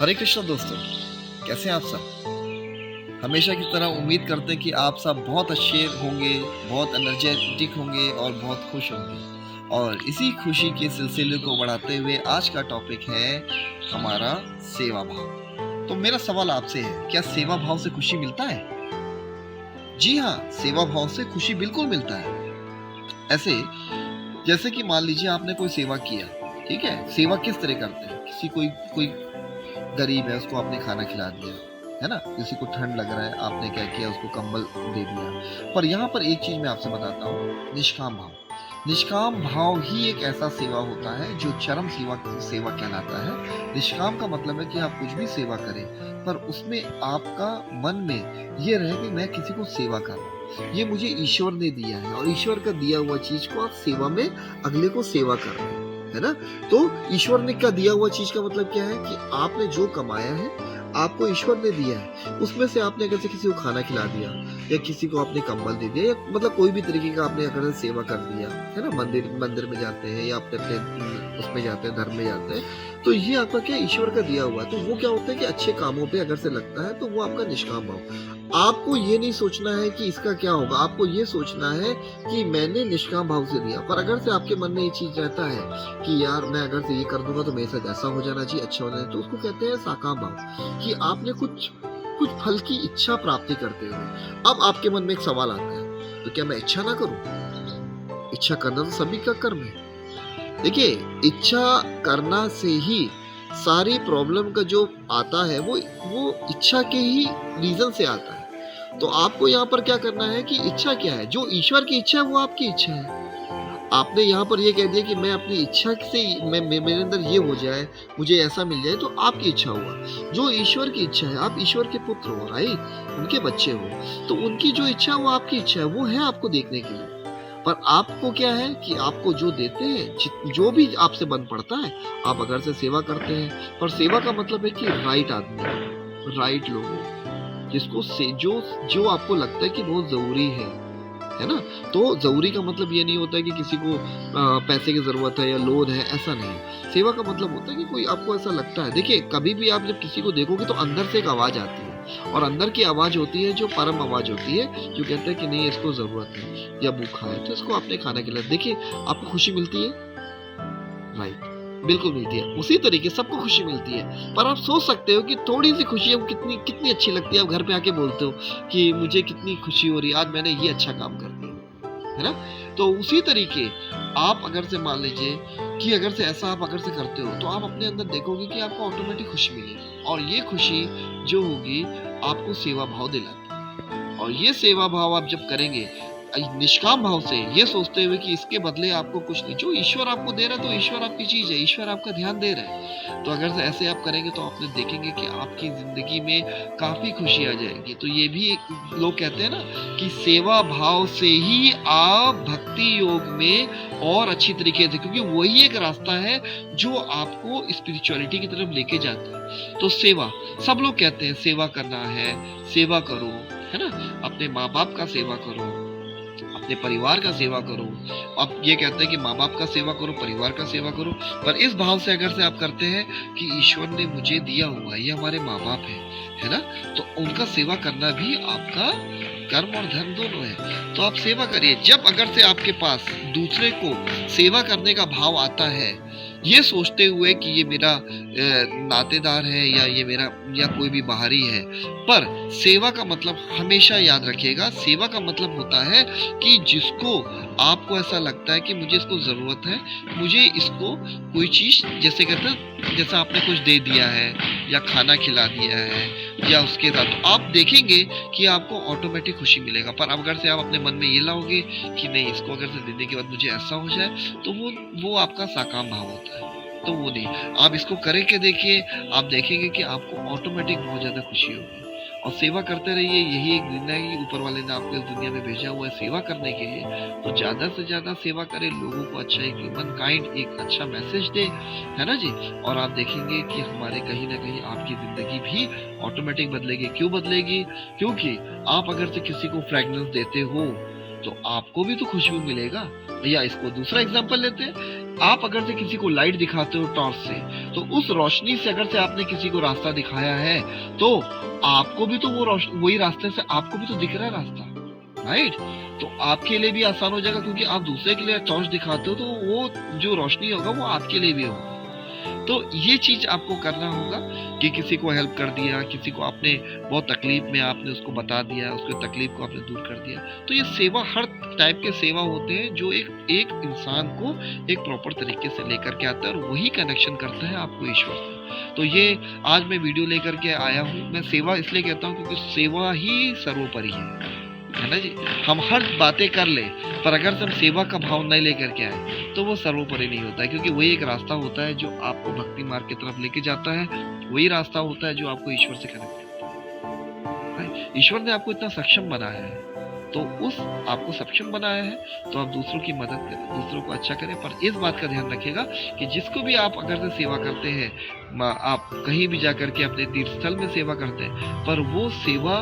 हरे कृष्ण दोस्तों, कैसे हैं आप सब? हमेशा की तरह उम्मीद करते हैं कि आप सब बहुत अच्छे होंगे, बहुत एनर्जेटिक होंगे और बहुत खुश होंगे। और इसी खुशी के सिलसिले को बढ़ाते हुए आज का टॉपिक है हमारा सेवा भाव। तो मेरा सवाल आपसे है, क्या सेवा भाव से खुशी मिलता है? जी हाँ, सेवा भाव से खुशी बिल्कुल मिलता है। ऐसे जैसे कि मान लीजिए आपने कोई सेवा किया, ठीक है? सेवा किस तरह करते हैं? किसी कोई कोई गरीब है, उसको आपने खाना खिला दिया, है ना? किसी को ठंड लग रहा है, आपने क्या किया, उसको कंबल दे दिया। पर यहाँ पर एक चीज़ मैं आपसे बताता हूँ, निष्काम भाव। निष्काम भाव ही एक ऐसा सेवा होता है जो चरम सेवा सेवा कहलाता है। निष्काम का मतलब है कि आप कुछ भी सेवा करें, पर उसमें आपका मन में ये रहे कि मैं किसी को सेवा कर रहा हूँ। ये मुझे ईश्वर ने दिया है और ईश्वर का दिया हुआ चीज़ को आप सेवा में अगले को सेवा कर रहे हैं, है ना? तो ईश्वर ने क्या दिया हुआ चीज का मतलब क्या है कि आपने जो कमाया है, आपको ईश्वर ने दिया है, उसमें से आपने अगर से किसी को खाना खिला दिया या किसी को आपने कंबल दे दिया या मतलब कोई भी तरीके का आपने अगर से सेवा कर दिया, है ना? मंदिर मंदिर में जाते हैं या अपने अपने उसमें जाते हैं, धर्म में जाते हैं, तो ये आपका क्या ईश्वर का दिया हुआ है। तो वो क्या होता है कि अच्छे कामों पे अगर से लगता है तो वो आपका निष्काम भाव। आपको ये नहीं सोचना है कि इसका क्या होगा, आपको ये सोचना है कि मैंने निष्काम भाव से दिया। पर अगर से आपके मन में ये चीज रहता है कि यार मैं अगर से ये कर दूंगा तो मेरे साथ ऐसा हो जाना चाहिए, अच्छा होना चाहिए, तो उसको कहते हैं साकाम भाव, कि आपने कुछ कुछ फल की इच्छा प्राप्ति करते हुए। अब आपके मन में एक सवाल आता है, तो क्या मैं इच्छा ना करूं? इच्छा करना तो सभी का कर्म है। देखिए, इच्छा करना से ही सारी प्रॉब्लम का जो आता है वो इच्छा के ही रीजन से आता है। तो आपको यहाँ पर क्या करना है कि इच्छा क्या है, जो ईश्वर की इच्छा है वो आपकी इच्छा है। आपने यहाँ पर ये कह दिया कि मैं अपनी इच्छा से मेरे अंदर ये हो जाए, मुझे ऐसा मिल जाए, तो आपकी इच्छा हुआ। जो ईश्वर की इच्छा है, आप ईश्वर के पुत्र हो, राइट? उनके बच्चे हो, तो उनकी जो इच्छा है वो आपकी इच्छा है, वो है आपको देखने के लिए। पर आपको क्या है कि आपको जो देते हैं, जो भी आपसे बन पड़ता है, आप अगर से सेवा करते हैं। पर सेवा का मतलब है कि राइट आदमी, राइट लोगों, जिसको से जो जो आपको लगता है कि बहुत जरूरी है ना? तो जरूरी का मतलब ये नहीं होता है कि किसी को पैसे की जरूरत है या लोन है, ऐसा नहीं। सेवा का मतलब होता है कि कोई आपको ऐसा लगता है। देखिए, कभी भी आप जब किसी को देखोगे तो अंदर से एक आवाज आती है, और अंदर की आवाज होती है जो परम आवाज होती है, जो कहता है कि नहीं, इसको जरूरत है या भूखा है, तो इसको आपने खाना खिलाया। देखिए, आपको खुशी मिलती है, राइट? बिल्कुल मिलती है। उसी तरीके सबको खुशी मिलती है। पर आप सोच सकते हो कि थोड़ी सी खुशी आपको कितनी कितनी अच्छी लगती है। आप घर पे आके बोलते हो कि मुझे कितनी खुशी हो रही है, आज मैंने ये अच्छा काम कर दिया, है ना? तो उसी तरीके आप अगर से मान लीजिए कि अगर से ऐसा आप अगर से करते हो, तो आप अपने अंदर देखोगे कि आपको ऑटोमेटिक खुशी मिलेगी, और ये खुशी जो होगी आपको सेवा भाव दिलाती है। और ये सेवा भाव आप जब करेंगे निष्काम भाव से, ये सोचते हुए कि इसके बदले आपको कुछ नहीं, जो ईश्वर आपको दे रहा है, तो ईश्वर आपकी चीज है, ईश्वर आपका ध्यान दे रहा है। तो अगर ऐसे आप करेंगे तो आपने देखेंगे कि आपकी जिंदगी में काफी खुशी आ जाएगी। तो ये भी एक लोग कहते हैं ना कि सेवा भाव से ही आप भक्ति योग में और अच्छी तरीके से, क्योंकि वही एक रास्ता है जो आपको स्पिरिचुअलिटी की तरफ लेके जाता है। तो सेवा, सब लोग कहते हैं सेवा करना है, सेवा करो, है ना? अपने माँ बाप का सेवा करो, अपने परिवार का सेवा करो। आप ये कहते हैं कि माँ बाप का सेवा करो, परिवार का सेवा करो, पर इस भाव से अगर से आप करते हैं कि ईश्वर ने मुझे दिया हुआ है, ये हमारे माँ बाप है ना? तो उनका सेवा करना भी आपका कर्म और धर्म दोनों है। तो आप सेवा करिए। जब अगर से आपके पास दूसरे को सेवा करने का भाव आता है, ये सोचते हुए कि ये मेरा नातेदार है या ये मेरा या कोई भी बाहरी है, पर सेवा का मतलब हमेशा याद रखिएगा, सेवा का मतलब होता है कि जिसको आपको ऐसा लगता है कि मुझे इसको जरूरत है, मुझे इसको कोई चीज, जैसे कहते हैं, जैसा आपने कुछ दे दिया है या खाना खिला दिया है या उसके साथ, तो आप देखेंगे कि आपको ऑटोमेटिक खुशी मिलेगा। पर अगर से आप अपने मन में ये लाओगे कि नहीं, इसको अगर से देने के बाद मुझे ऐसा हो जाए, तो वो आपका साकाम भाव होता है। तो वो नहीं, आप इसको करके देखिए, आप देखेंगे कि आपको ऑटोमेटिक बहुत ज्यादा खुशी होगी। और सेवा करते रहिए, यही एक दिन है कि ऊपर वाले ने आपको इस दुनिया में भेजा हुआ है सेवा करने के लिए। तो ज्यादा से ज्यादा सेवा करें, लोगों को अच्छा, एक ह्यूमन काइंड एक अच्छा मैसेज दे, है ना जी? और आप देखेंगे कि हमारे कहीं ना कहीं आपकी जिंदगी भी ऑटोमेटिक बदलेगी। क्यों बदलेगी? क्योंकि आप अगर से किसी को फ्रेगनेंस देते हो तो आपको भी तो खुशबू मिलेगा। या इसको दूसरा एग्जांपल लेते हैं, आप अगर से किसी को लाइट दिखाते हो टॉर्च से, तो उस रोशनी से अगर से आपने किसी को रास्ता दिखाया है, तो आपको भी तो वही रास्ते से आपको भी तो दिख रहा है रास्ता, राइट? तो आपके लिए भी आसान हो जाएगा, क्योंकि आप दूसरे के लिए टॉर्च दिखाते हो तो वो जो रोशनी होगा वो आपके लिए भी होगा। तो ये चीज आपको करना होगा कि किसी को हेल्प कर दिया, किसी को आपने बहुत तकलीफ में, आपने उसको बता दिया, उसकी तकलीफ को आपने दूर कर दिया। तो ये सेवा, हर टाइप के सेवा होते हैं जो एक इंसान को एक प्रॉपर तरीके से लेकर के आता है, और वही कनेक्शन करता है आपको ईश्वर से। तो ये आज मैं वीडियो लेकर के आया हूँ। मैं सेवा इसलिए कहता हूँ क्योंकि सेवा ही सर्वोपरि है ना जी। हम हर बातें कर ले, पर अगर से हम सेवा का भाव नहीं लेकर के आए तो वो सर्वोपरि नहीं होता है, क्योंकि वही एक रास्ता होता है जो आपको भक्ति मार्ग की तरफ लेके जाता है। वही रास्ता होता है जो आपको ईश्वर से कनेक्ट करता है। ईश्वर ने आपको इतना सक्षम बनाया है, तो उस आपको सक्षम बनाया है तो आप दूसरों की मदद करें, दूसरों को अच्छा करें। पर इस बात का ध्यान रखिएगा कि जिसको भी आप अगर से सेवा करते हैं, आप कहीं भी जाकर के अपने तीर्थ स्थल में सेवा करते हैं, पर वो सेवा,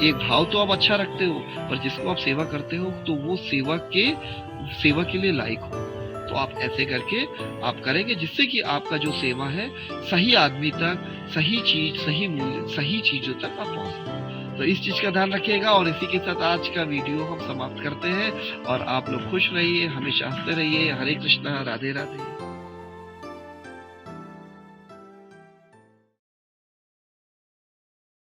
एक भाव तो आप अच्छा रखते हो, पर जिसको आप सेवा करते हो तो वो सेवा के लिए लायक हो। तो आप ऐसे करके आप करेंगे, जिससे कि आपका जो सेवा है सही आदमी तक, सही चीज, सही मूल्य, सही चीजों तक आप पहुंचे। तो इस चीज का ध्यान रखिएगा। और इसी के साथ आज का वीडियो हम समाप्त करते हैं, और आप लोग खुश रहिए, हमेशा हंसते रहिए। हरे कृष्णा, राधे राधे।